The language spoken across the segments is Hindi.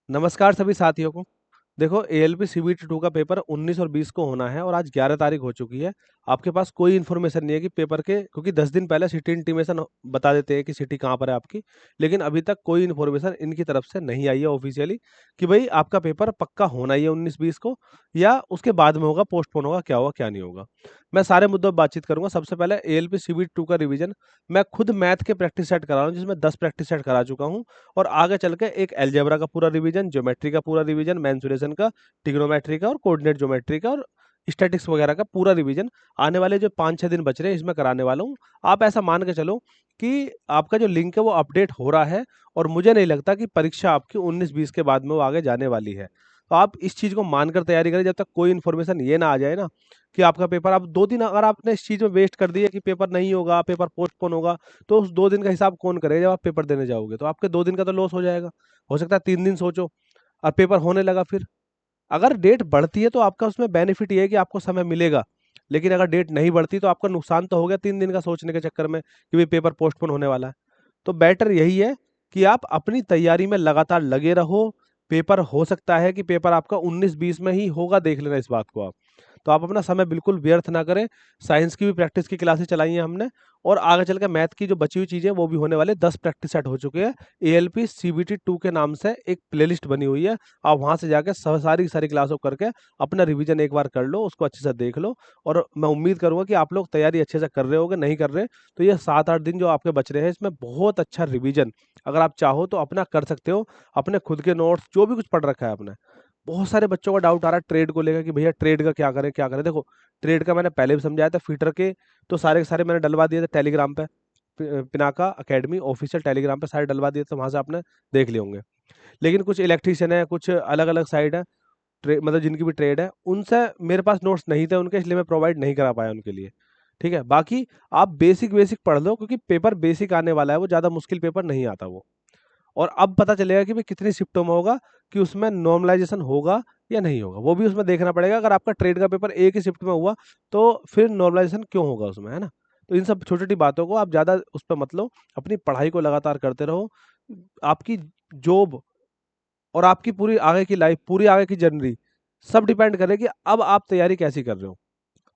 नमस्कार सभी साथियों को। देखो एएलपी सीबीटी 2 का पेपर 19 और 20 को होना है और आज 11 तारीख हो चुकी है। आपके पास कोई इन्फॉर्मेशन नहीं है कि पेपर के, क्योंकि 10 दिन पहले सिटी इंटीमेशन बता देते हैं कि सिटी कहाँ पर है आपकी। लेकिन अभी तक कोई इन्फॉर्मेशन इनकी तरफ से नहीं आई है ऑफिशियली कि भाई आपका पेपर पक्का होना ही है 19-20 को या उसके बाद में होगा, पोस्टपोन होगा, क्या होगा क्या नहीं होगा। मैं सारे मुद्दों पर बातचीत करूंगा। सबसे पहले एएलपी सीबीटी 2 का रिवीजन। मैं खुद मैथ के प्रैक्टिस सेट करा रहा हूँ, जिसमें 10 प्रैक्टिस सेट करा चुका हूँ। और आगे चल के एक अलजेब्रा का पूरा रिवीजन, ज्योमेट्री का पूरा रिवीजन, मेंसुरेशन का, ट्रिग्नोमेट्री का और कोऑर्डिनेट ज्योमेट्री का और स्टैटिक्स वगैरह का पूरा रिवीजन आने वाले जो 5-6 दिन बच रहे हैं इसमें कराने वाला हूँ। आप ऐसा मान के चलो कि आपका जो लिंक है वो अपडेट हो रहा है और मुझे नहीं लगता कि परीक्षा आपकी 19-20 के बाद में वो आगे जाने वाली है। तो आप इस चीज़ को मानकर तैयारी करें, जब तक कोई इन्फॉर्मेशन ये ना आ जाए ना कि आपका पेपर, आप 2 दिन अगर आपने इस चीज़ में वेस्ट कर दिए कि पेपर नहीं होगा, पेपर पोस्टपोन होगा, तो उस 2 दिन का हिसाब कौन करेगा जब आप पेपर देने जाओगे? तो आपके 2 दिन का तो लॉस हो जाएगा। हो सकता है 3 दिन सोचो और पेपर होने लगा फिर। अगर डेट बढ़ती है तो आपका उसमें बेनिफिट ये है कि आपको समय मिलेगा, लेकिन अगर डेट नहीं बढ़ती तो आपका नुकसान तो हो गया 3 दिन का सोचने के चक्कर में कि भाई पेपर पोस्टपोन होने वाला है। तो बेटर यही है कि आप अपनी तैयारी में लगातार लगे रहो। पेपर हो सकता है कि पेपर आपका 19-20 में ही होगा, देख लेना इस बात को आप। तो आप अपना समय बिल्कुल व्यर्थ ना करें। साइंस की भी प्रैक्टिस की क्लासेस चलाई हैं हमने और आगे चल के मैथ की जो बची हुई चीज़ें वो भी होने वाले। 10 प्रैक्टिस सेट हो चुके हैं। एएलपी सीबीटी 2 के नाम से एक प्लेलिस्ट बनी हुई है। आप वहाँ से जाके सारी की सारी क्लासों करके अपना रिवीजन एक बार कर लो, उसको अच्छे से देख लो। और मैं उम्मीद करूँगा कि आप लोग तैयारी अच्छे से कर रहे होगे। नहीं कर रहे तो ये 7-8 दिन जो आपके बच रहे हैं इसमें बहुत अच्छा रिवीजन अगर आप चाहो तो अपना कर सकते हो। अपने खुद के नोट्स जो भी कुछ पढ़ रखा है आपने। बहुत सारे बच्चों का डाउट आ रहा है ट्रेड को लेकर कि भैया ट्रेड का क्या करें क्या करें। देखो, ट्रेड का मैंने पहले भी समझाया था। फीटर के तो सारे के सारे मैंने डलवा दिए थे टेलीग्राम पे। पिनाका अकेडमी ऑफिशियल टेलीग्राम पे सारे डलवा दिए थे, वहां से आपने देख लिए होंगे। लेकिन कुछ इलेक्ट्रीशियन है, कुछ अलग अलग साइड है, मतलब जिनकी भी ट्रेड है, उनसे मेरे पास नोट्स नहीं थे उनके, इसलिए मैं प्रोवाइड नहीं करा पाया उनके लिए। ठीक है, बाकी आप बेसिक बेसिक पढ़ लो क्योंकि पेपर बेसिक आने वाला है, वो ज़्यादा मुश्किल पेपर नहीं आता वो। और अब पता चलेगा कि भाई कितनी शिफ्टों में होगा, कि उसमें नॉर्मलाइजेशन होगा या नहीं होगा, वो भी उसमें देखना पड़ेगा। अगर आपका ट्रेड का पेपर एक ही शिफ्ट में हुआ तो फिर नॉर्मलाइजेशन क्यों होगा उसमें, है ना? तो इन सब छोटी छोटी बातों को आप ज़्यादा उस पर मत लो। अपनी पढ़ाई को लगातार करते रहो। आपकी जॉब और आपकी पूरी आगे की लाइफ, पूरी आगे की जर्नी सब डिपेंड करे कि अब आप तैयारी कैसी कर रहे हो।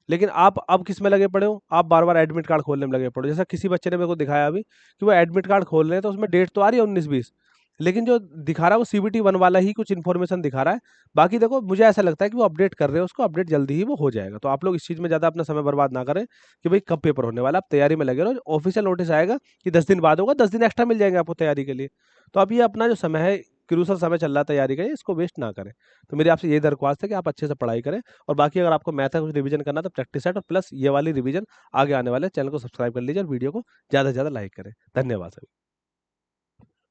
लेकिन आप अब किस में लगे पड़े हो? आप बार-बार एडमिट कार्ड खोलने में लगे पड़े हो। जैसा किसी बच्चे ने मेरे को दिखाया अभी कि वो एडमिट कार्ड खोल रहे हैं तो उसमें डेट तो आ रही है 19-20, लेकिन जो दिखा रहा है वो सीबीटी 1 वाला ही कुछ इन्फॉर्मेशन दिखा रहा है। बाकी देखो, मुझे ऐसा लगता है कि वो अपडेट कर रहे हैं उसको, अपडेट जल्दी ही वो हो जाएगा। तो आप लोग इस चीज़ में ज़्यादा अपना समय बर्बाद ना करें कि भाई कब पेपर होने वाला है। आप तैयारी में लगे रहो। ऑफिशियल नोटिस आएगा कि 10 दिन बाद होगा, 10 दिन एक्स्ट्रा मिल जाएँगे आपको तैयारी के लिए। तो अब ये अपना जो समय है, क्रूशल समय चल रहा है तैयारी का, इसको वेस्ट ना करें। तो मेरी आपसे यही दरख्वास्त है कि आप अच्छे से पढ़ाई करें। और बाकी अगर आपको मैथ का कुछ रिवीजन करना है तो प्रैक्टिस सेट और प्लस ये वाली रिवीजन आगे आने वाले, चैनल को सब्सक्राइब कर लीजिए और वीडियो को ज़्यादा से ज़्यादा लाइक करें। धन्यवाद सभी।